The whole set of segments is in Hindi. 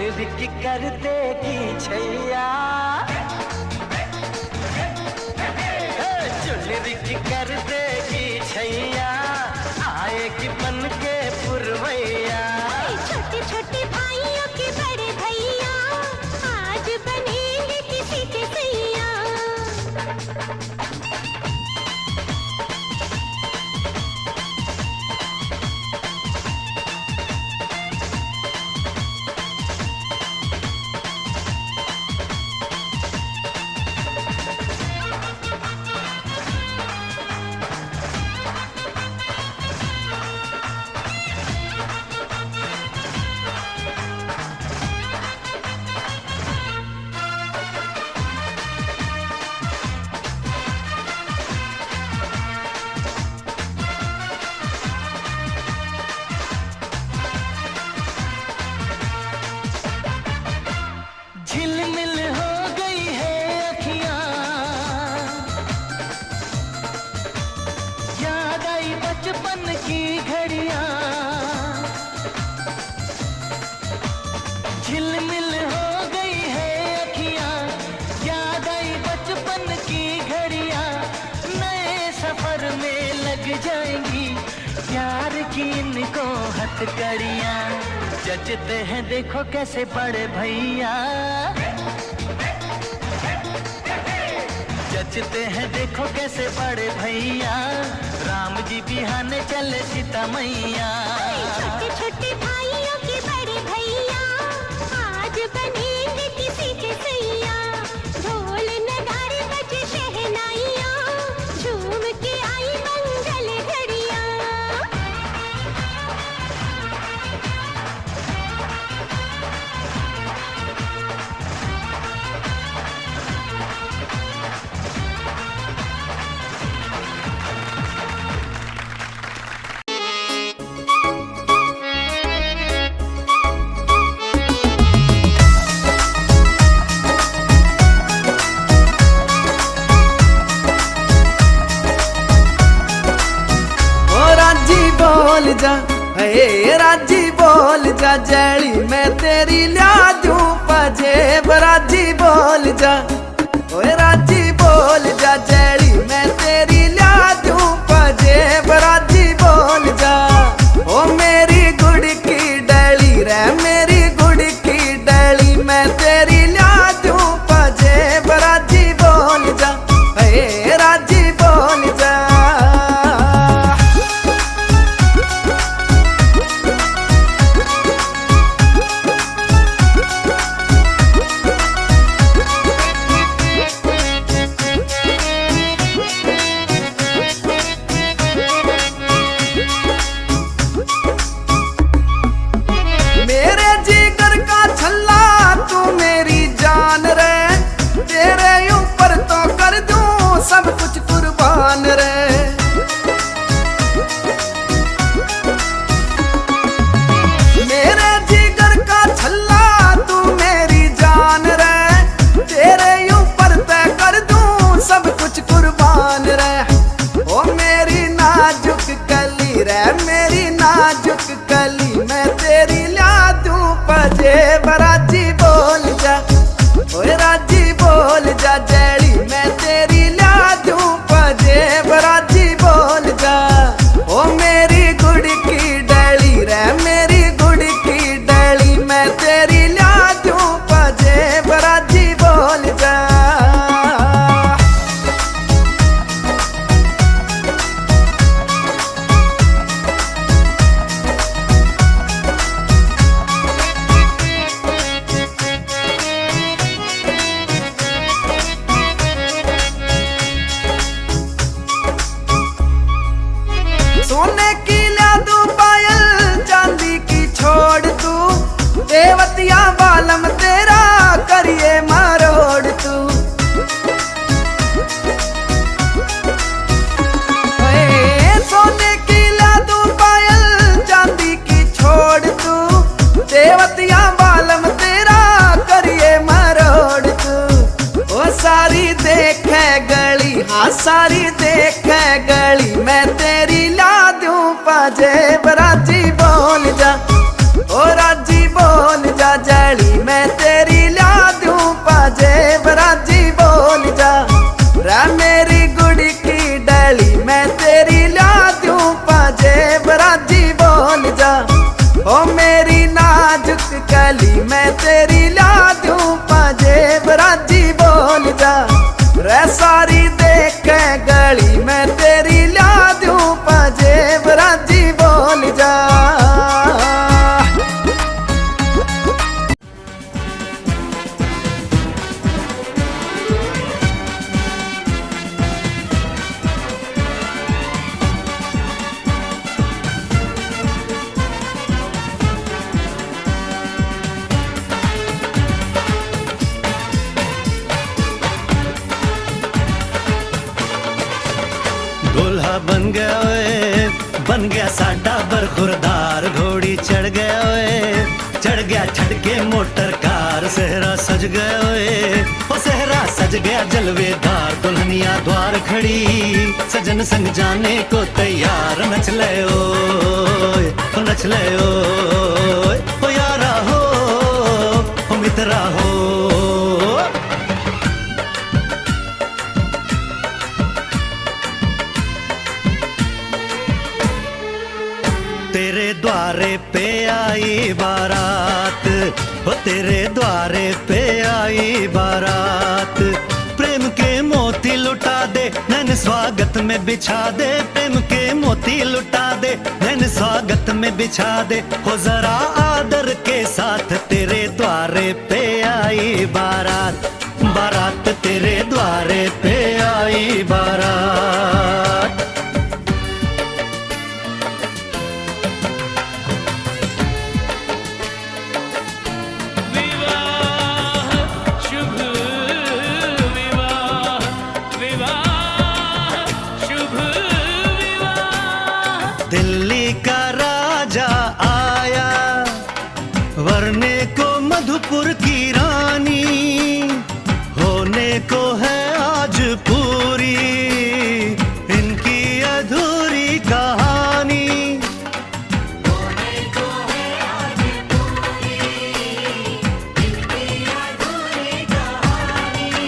चुनरी कर देगी छैया, चुनरी कर देगी छैया, आएगी बन के पुरवैया। छोटे छोटे भाइयों के बड़े भैया, आज बनेंगे किसी के सैया। झिलमिल हो गई है अखियां, याद आई बचपन की घड़ियां। झिलमिल हो गई है अखियां, याद आई बचपन की घड़ियां। नए सफर में लग जाएंगी प्यार की इनको हथकड़ियां। जचते हैं देखो कैसे बड़े भैया, जचते हैं देखो कैसे बड़े भैया। राम जी बिहाने चले सीता मैया। छोटे छोटे भाइयों के बड़े भैया, आज बनेंगे किसी के सैया। ढोल नगाड़े बजे शहनाइयाँ, झूम के आई मंगल घड़ियाँ। बोल जा हे राजी बोल जा, जैली मैं तेरी ल्या दूं पजेब। राजी बोल जा ओए राजी बोल जा, जैली मैं तेरी ल्या दूं पजेब। राजी बोल जा ओ मेरी गुड़ की डैली रे, मेरी गुड़ की डैली मैं तेरी ल्या दूं पजेब। राजी बोल जा हे राजी बोल जा। सब कुछ कुर्बान रे, मेरे जिगर का छल्ला तू मेरी जान रे। तेरे ऊपर तय कर दूं सब कुछ कुर्बान रे। ओ मेरी नाजुक कली रे, मेरी नाजुक कली मैं तेरी ला दूं पजेब। राजी बोल जा ओए राजी बोल जा, जैली मैं तेरी ला दूं पजेब। राजी बोल जा ओ मेरी गुड़ की डैली रे, मेरी गुड़ की डैली मैं तेरी ला दूं पजेब। राजी बोल जा। सोने की ला दूं पायल, चांदी की छोड़ तू। देवतिया बालम तेरा करिए मरोड़ तू। सोने की ला दूं पायल, चांदी की छोड़ तू। देवतिया बालम तेरा करिए मरोड़ तू। ओ सारी देखे गली, हाँ सारी देखे गली मैं तेरी ला दूं पजेब। राजी बोल जा ओ राजी बोल जा, जैली मैं तेरी ला दूं पाजेब राजी बोल जा रे मेरी गुड़ी की डाली मैं तेरी ला दूं पाजेब राजी बोल जा ओ मेरी नाजुक कली मैं तेरी ला दूं पाजेब राजी बोल जा रे सारी देख गली मैं तेरी ला दूं पाजेब राजी बोल जा। दूल्हा बन गया साडा बरखुरदार घोड़ी चढ़ गया ओए चढ़ गया छटके मोटर कार सहरा सज गया ओए ओ सहरा सज गया जलवेदार दुल्हनिया द्वार खड़ी सजन संग जाने को तैयार नच ले ओए नच ले ओए ओ यारा हो ओ मित्रा हो। तेरे द्वारे पे आई बारात हो तेरे द्वारे पे आई बारात प्रेम के मोती लुटा दे नैन स्वागत में बिछा दे प्रेम के मोती लुटा दे नैन स्वागत में बिछा दे हो जरा आदर के साथ तेरे द्वारे पे आई बारात बारात तेरे द्वारे पे आई बारात। दिल्ली का राजा आया वरने को मधुपुर की रानी होने को है आज पूरी इनकी अधूरी कहानी होने को है आज पूरी इनकी अधूरी कहानी।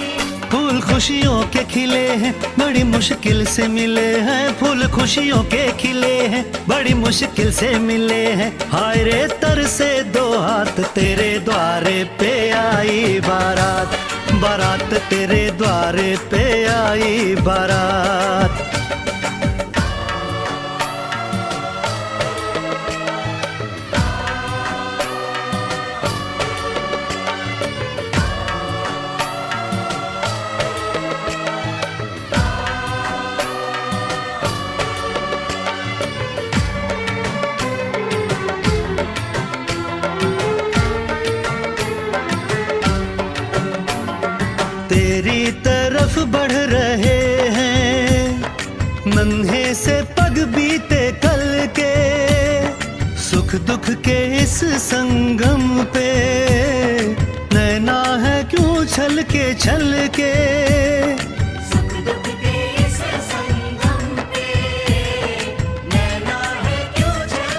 फूल खुशियों के खिले हैं बड़ी मुश्किल से मिले हैं फूल खुशियों के खिले हैं बड़ी मुश्किल से मिले हैं हाय रे तर से दो हाथ तेरे द्वारे पे आई बारात बारात तेरे द्वारे पे आई बारात। तेरी तरफ बढ़ रहे हैं नन्हे से पग बीते कल के सुख दुख के इस संगम पे नैना है क्यों छल के सुख दुख के इस संगम पे नैना है क्यों छल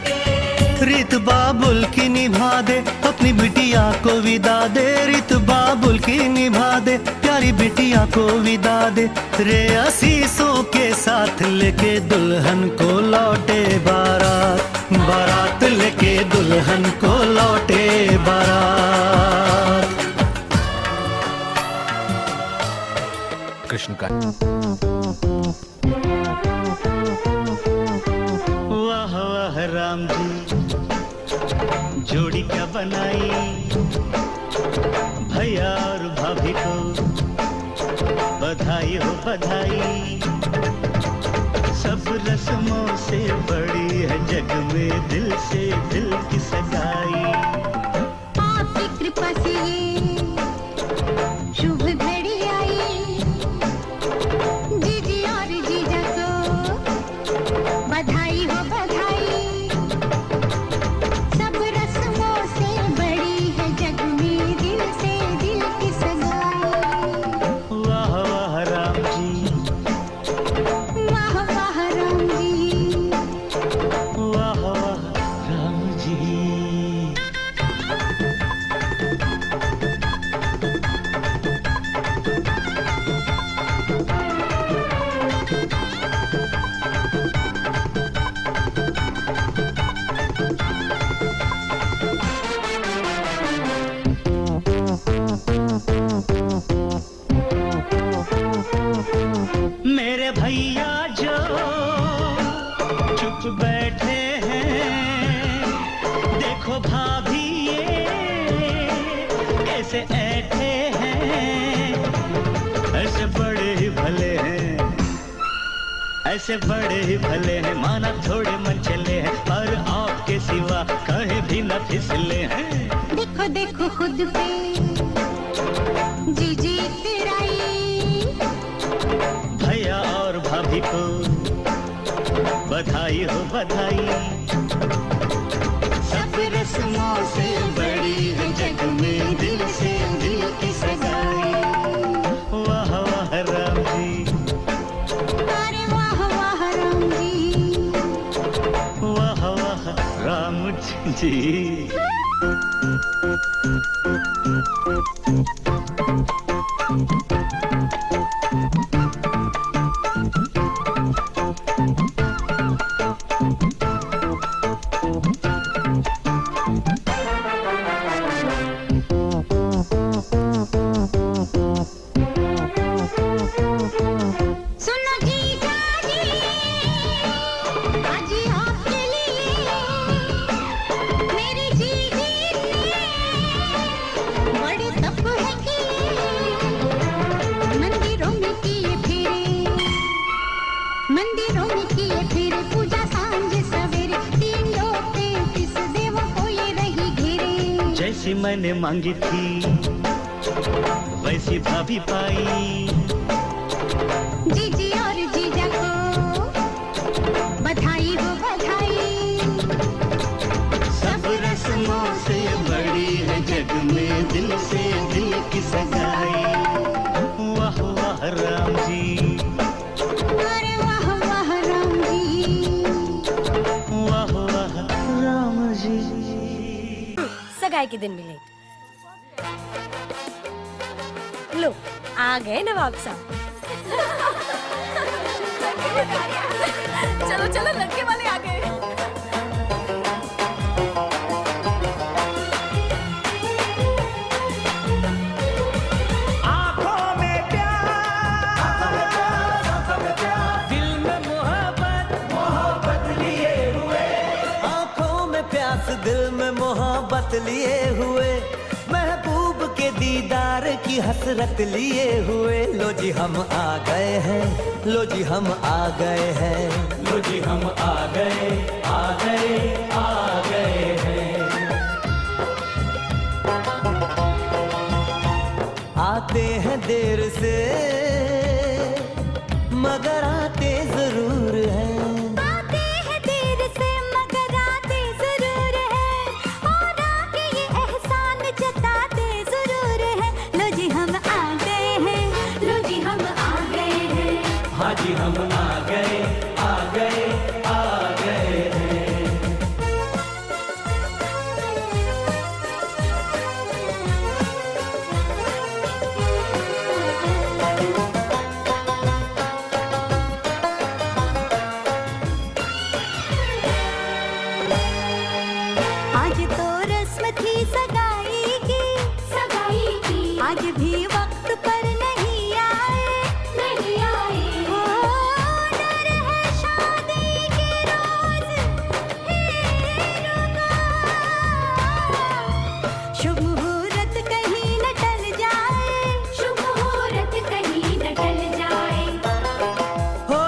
के रीत बाबुल की निभा दे अपनी बिटिया को विदा दे रीत बाबुल की निभा दे प्यारी बिटिया को विदा दे रे आशीषों के साथ लेके दुल्हन को लौटे बारात बारात लेके दुल्हन को लौटे बारात। कृष्ण का वाह वाह राम जी जोड़ी क्या बनाई भैया और भाभी को बधाई हो बधाई सब रस्मों से बड़ी है जग में दिल से दिल की सगाई। आपकी कृपा से ये शुभ घड़ी आई दीदी और जीजा को बधाई हो बधाई सब रस्मों से बड़ी है जग में दिल से दिल की सगाई। वाह वाह राम जी वाह वाह राम जी वाह वाह राम जी। से ऐठे हैं, ऐसे बड़े ही भले हैं, ऐसे बड़े ही भले हैं, माना थोड़े मन चले हैं, पर आपके सिवा कहीं भी न फिसले हैं। देखो देखो खुद पे जी जी तेराई, भैया और भाभी को बधाई हो बधाई। सब रस्मों से बड़ी है जग में दिल से दिल की सगाई। वाह वाह राम जी, अरे वाह वाह राम जी, वाह वाह राम जी। सुनो जीजा जी, आज आपके लिए मेरी जीजी ने बड़े तप है किए, मंदिरों में किए फेरे, मंदिरों में किए फेरे, पूजा सांझ सवेरे, 3 लोग 33 देवों को ये रही घेरे। जैसी मैंने मांगी थी वैसी भाभी पाई, जीजी और जीजा को बधाई हो बधाई। सब रस्मों से बड़ी है जग में दिल से दिल की सगाई। वाह वाह राम जी, अरे वाह वाह राम जी, वाह वाह राम जी। सगाई के दिन मिले। लो आ गए नवाब साहब। चलो चलो लड़के वाले आ गए। आंखों में प्यार, दिल में मोहब्बत लिए हुए, आंखों में प्यास दिल में मोहब्बत लिए हुए, महबूब के दीदार की हसरत लिए हुए। लो जी हम आ गए हैं, लो जी हम आ गए हैं, लो जी हम आ गए आ गए आ गए हैं। आते हैं देर से मगर आते जरूर हैं, आते हैं देर से मगर आते जरूर है, और आके ये एहसान जताते जरूर है। लो जी हम आ गए हैं, लो जी हम आ गए हैं, हाँ जी हम आ गए आ गए आ गए हैं। आज तो रस्म थी सगाई की, आज भी वक्त पर नहीं आए, नहीं आए। ओ डर है शादी के रोज हेरों का, शुभ मुहूर्त कहीं न टल जाए, शुभ मुहूर्त कहीं न टल जाए। हो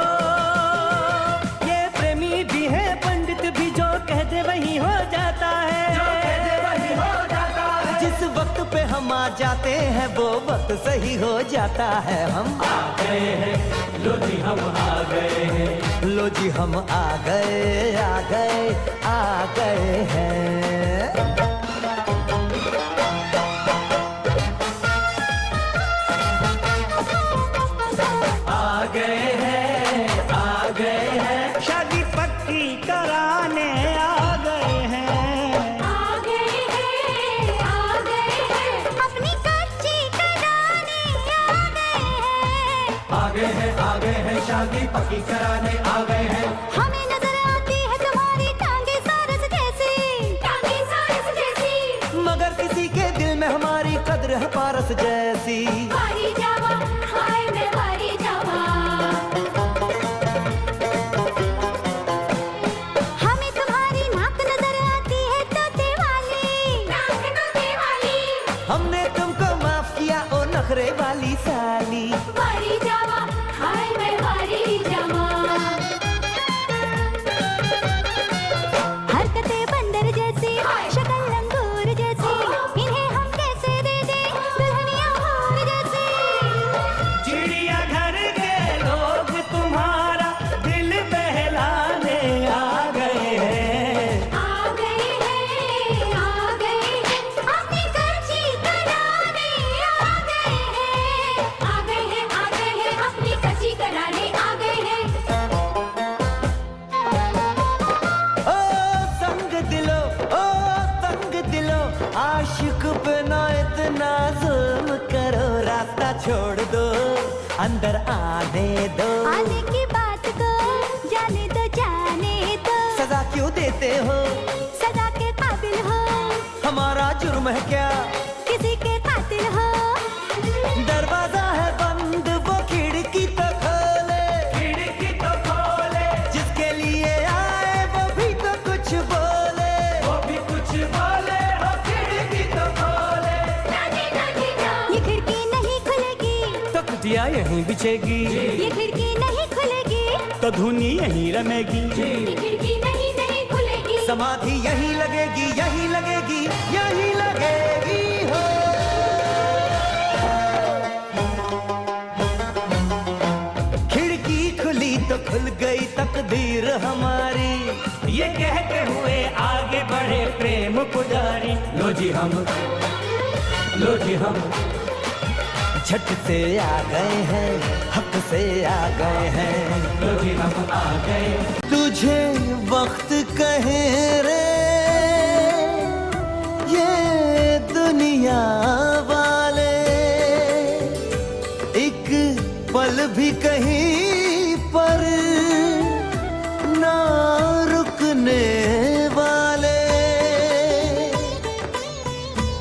ये प्रेमी भी है पंडित भी, जो कह दे वही हो जाता है, जो कह दे वही हो जाता है। जिस वक्त पे हम आ जाते हैं वो वक्त सही हो जाता है। हम आ गए हैं, लो जी हम आ गए हैं, लो जी हम आ गए आ गए आ गए हैं। आ गए हैं आ गए हैं, शादी पक्की कराने आ गए हैं, आ गए हैं, आ गए हैं, अपनी कच्ची कराने आ गए हैं, आ गए हैं, शादी पक्की कराने आ गए हैं। हमें नजर आती है तुम्हारी टांगे सारस जैसी, टांगे सारस जैसी, मगर किसी के दिल में हमारी कद्र है पारस जैसी। हारी जावा, हाय मैं हारी जावा। हमें तुम्हारी नाक नजर आती है तोते वाली, नाक तोते वाली। हमने तुमको नखरे वाली साली। वारी जावा हाय मैं वारी जावा। हरकतें बंदर जैसी, शक्ल लंगूर जैसी, इन्हें हम कैसे दे दे दुल्हनिया हार जैसी। चिड़िया घर के लोग तुम्हारा दिल बहलाने आ गए हैं। आ गए हैं, आ गए हैं, अपनी कर्ची कराने आ गए हैं। आ गए हैं, आ गए हैं, अपनी कर्ची कराने आ गए हैं। ओ संग दिलो, ओ तंग दिलो, आशिक पे ना इतना जुल्म करो। रास्ता छोड़ दो, अंदर आने दो। आने की बात को जाने दो, जाने दो। सजा क्यों देते हो, सजा के काबिल हो, हमारा जुर्म है क्या? किसी के कातिल हो। दरवाजा है बंद, वो खिड़की तो खोले, खिड़की तो खोले। जिसके लिए आए वो भी तो कुछ बोले, वो भी कुछ बोले। हो खिड़की तो खोले। ये खिड़की नहीं खुलेगी, तो कुटिया यहीं बिछेगी, ये खिड़की नहीं खुलेगी, तो धुनी यहीं रमेगी। ये खिड़की नहीं खुलेगी। समाधि यहीं लगेगी, यहीं लगेगी, यहीं लगेगी हो। खिड़की खुली तो खुल गई तकदीर हमारी, ये कहते हुए आगे बढ़े प्रेम पुजारी। लो जी हम झट से आ गए हैं, हक से आ गए हैं। लो जी हम आ गए। तुझे वक्त कहे रे ये दुनिया वाले, एक पल भी कहीं पर ना रुकने वाले।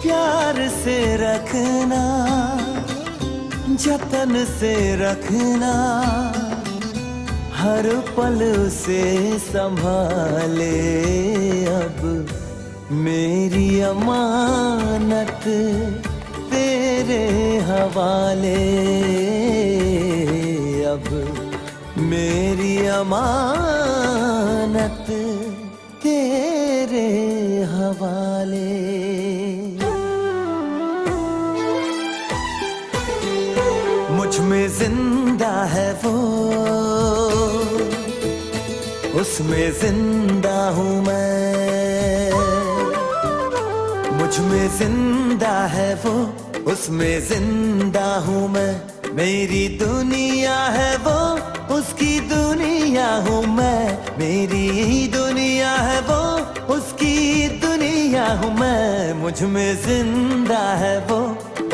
प्यार से रखना, जतन से रखना, हर पल उसे संभाले। अब मेरी अमानत तेरे हवाले। अब मेरी अमानत तेरे हवाले। मुझ में जिंदा है वो, उसमें जिंदा हूँ मैं। मुझ में जिंदा है वो, उसमें जिंदा हूँ मैं। मेरी दुनिया है वो, उसकी दुनिया हूँ मैं। मेरी दुनिया है वो, उसकी दुनिया हूँ मैं। मुझ में जिंदा है वो,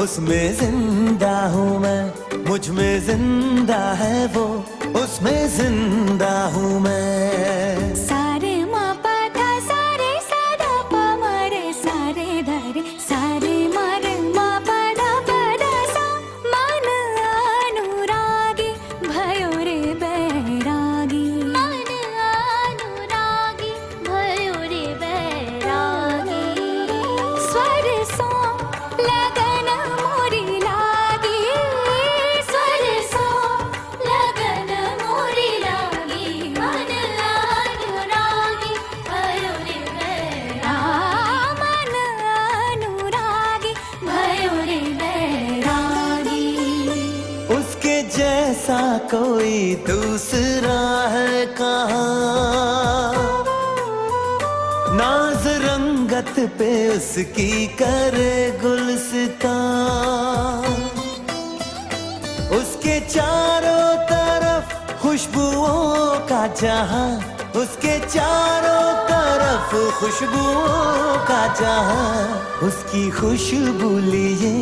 उसमें जिंदा हूँ मैं। मुझ में जिंदा है वो, उसमें जिंदा हूँ मैं। सारे माँ पा धा सारे सादा पा मरे सारे धरे सारे मारे माँ पा धा सा। मन अनुरागी भयो रे बैरागी। मन अनुरागी भयो रे बैरागी। स्वर सो लगन मोरी लागी। स्वर सो लगन मोरी लागी। मन अनुरागी भयो रे बैरागी। मन अनुरागी भयो रे बैरागी। उसके जैसा कोई दूसरा है कहाँ, नाज रंगत पे उसकी करे गुलसितां। उसके चारों तरफ खुशबुओं का जहां, उसके चारों तरफ खुशबुओं का जहां। उसकी खुशबू लिए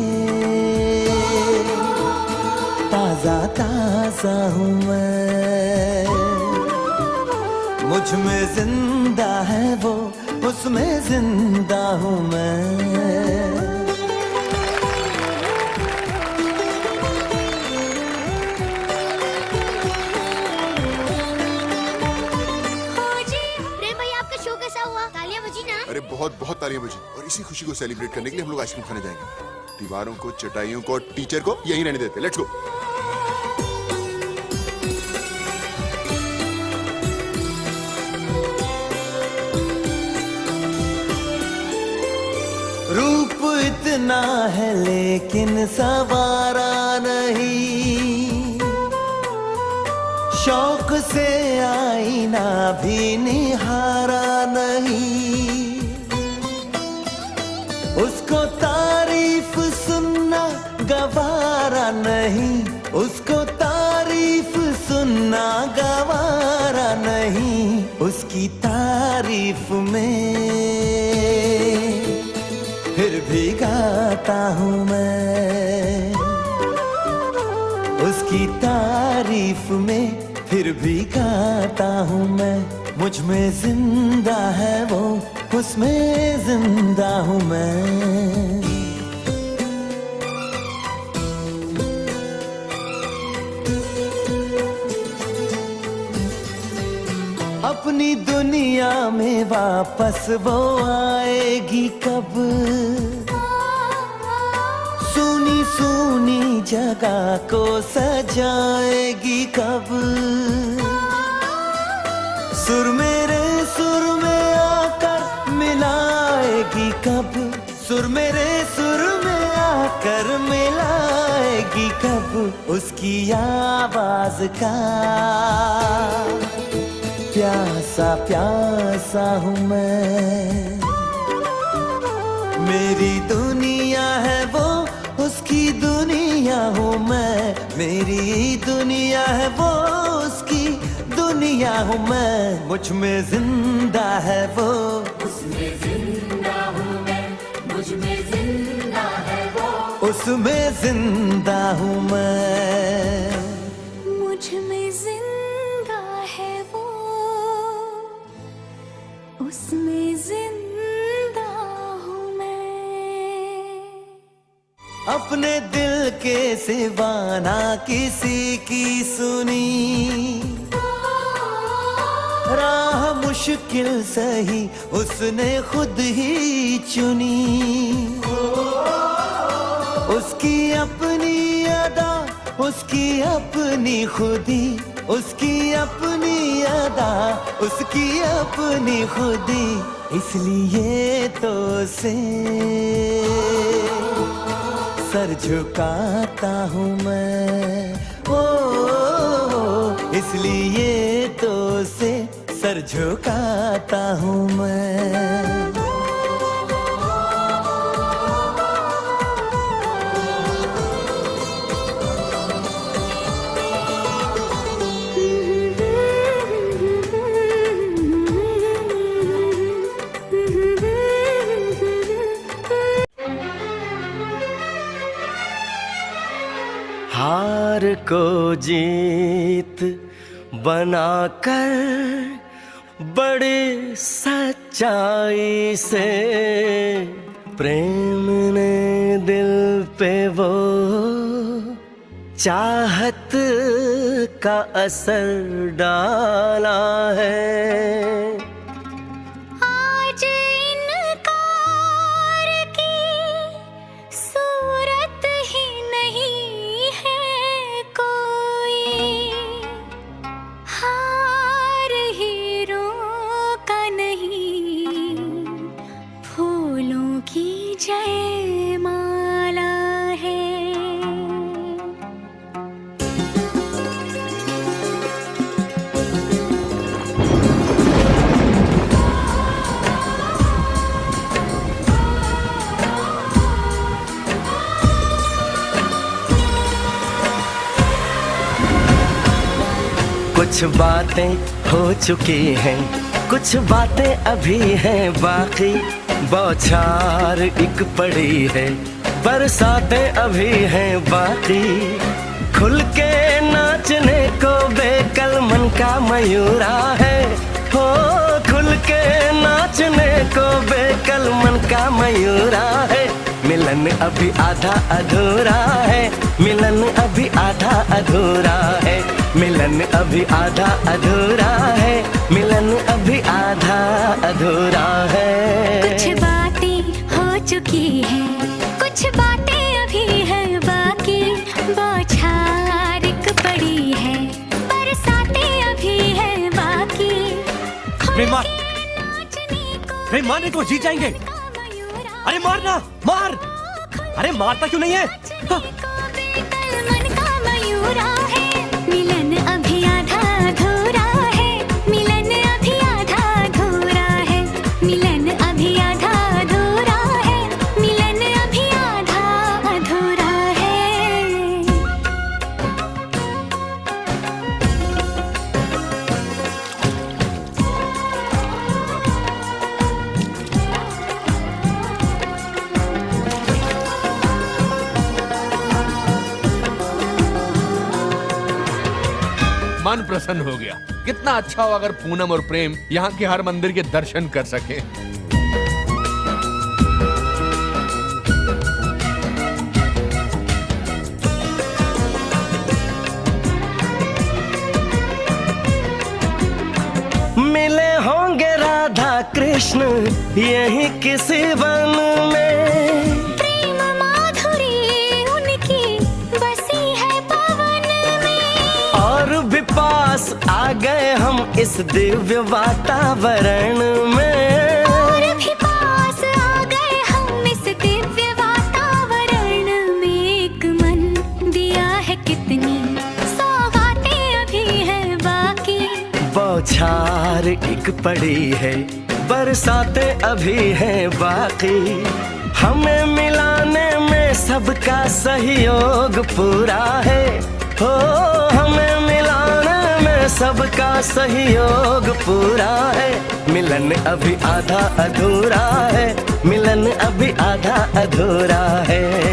ताजा ताजा हूँ मैं। मुझ में जिंदा है वो, उसमें जिंदा हूँ मैं। अरे बहुत बहुत तालियां बजी और इसी खुशी को सेलिब्रेट करने के लिए हम लोग आइसक्रीम खाने जाएंगे। दीवारों को, चटाइयों को, टीचर को यहीं रहने देते। Let's go. रूप इतना है लेकिन सवारा नहीं, शौक से आईना भी निहारा नहीं, उसको तारीफ सुनना गवारा नहीं, उसको तारीफ सुनना गवारा नहीं, उसकी तारीफ में फिर भी गाता हूँ मैं, उसकी तारीफ में फिर भी गाता हूँ मैं। मुझ में जिंदा है वो, उसमें जिंदा हूँ मैं। अपनी दुनिया में वापस वो आएगी कब, सुनी सुनी जगह को सजाएगी कब, सुर मेरे सुर में आकर मिलाएगी कब, सुर मेरे सुर में आकर मिलाएगी कब, उसकी आवाज का प्यासा प्यासा हूँ मैं। मेरी दुनिया है वो, उसकी दुनिया हूँ मैं, मेरी दुनिया है वो, उसकी दुनिया हूँ मैं। मुझ में जिंदा है वो, उसमें जिंदा हूँ मैं, मुझ में जिंदा है वो, उसमें जिंदा हूँ मैं। मुझ में जिंदा है वो, उसमें जिंदा हूँ मैं। अपने दिल के सिवा ना किसी की सुनी, राह मुश्किल सही उसने खुद ही चुनी, उसकी अपनी अदा, उसकी अपनी खुदी, उसकी अपनी अदा, उसकी अपनी खुदी, इसलिए तो से सर झुकाता हूँ मैं, ओ इसलिए तो से सर झुकाता हूँ मैं। हार को जीत बनाकर बड़े सच्चाई से प्रेम ने दिल पे वो चाहत का असर डाला है। आज इनकार की सूरत ही नहीं है कोई, हार हीरों का नहीं, फूलों की जयमाला है। कुछ बातें हो चुकी हैं, कुछ बातें अभी हैं बाकी, बौछार एक पड़ी है, बरसातें अभी हैं बाकी। खुल के नाचने को बेकल मन का मयूरा है, हो खुल के नाचने को बेकल मन का मयूरा है। मिलन अभी आधा अधूरा है, मिलन अभी आधा अधूरा है, मिलन अभी आधा अधूरा है, मिलन अभी आधा अधूरा है। कुछ बातें हो चुकी हैं, कुछ बातें अरे मारने को जी जाएंगे। अरे मारना, मार। अरे मारता क्यों नहीं है? मन का मयूरा है, मिलन अभी आधा अधूरा है, मिलन अभी आधा अधूरा है, मिलन अभी आधा अधूरा है, मिलन अभी आधा अधूरा है। मन प्रसन्न हो गया। कितना अच्छा हो अगर पूनम और प्रेम यहाँ के हर मंदिर के दर्शन कर सके। मिले होंगे राधा कृष्ण यही किसी वन में, प्रेम माधुरी उनकी बसी है पवन में, और भी पास आ गए हम इस दिव्य वातावरण में। और भी पास आ गए हम इस दिव्य वातावरण में। एक मन दिया है कितनी सौगातें अभी है बाकी, बौछार एक पड़ी है, बरसातें अभी हैं बाकी। हमें मिलाने में सबका सहयोग पूरा है, हो हमें मिलाने में सबका सहयोग पूरा है। मिलन अभी आधा अधूरा है, मिलन अभी आधा अधूरा है।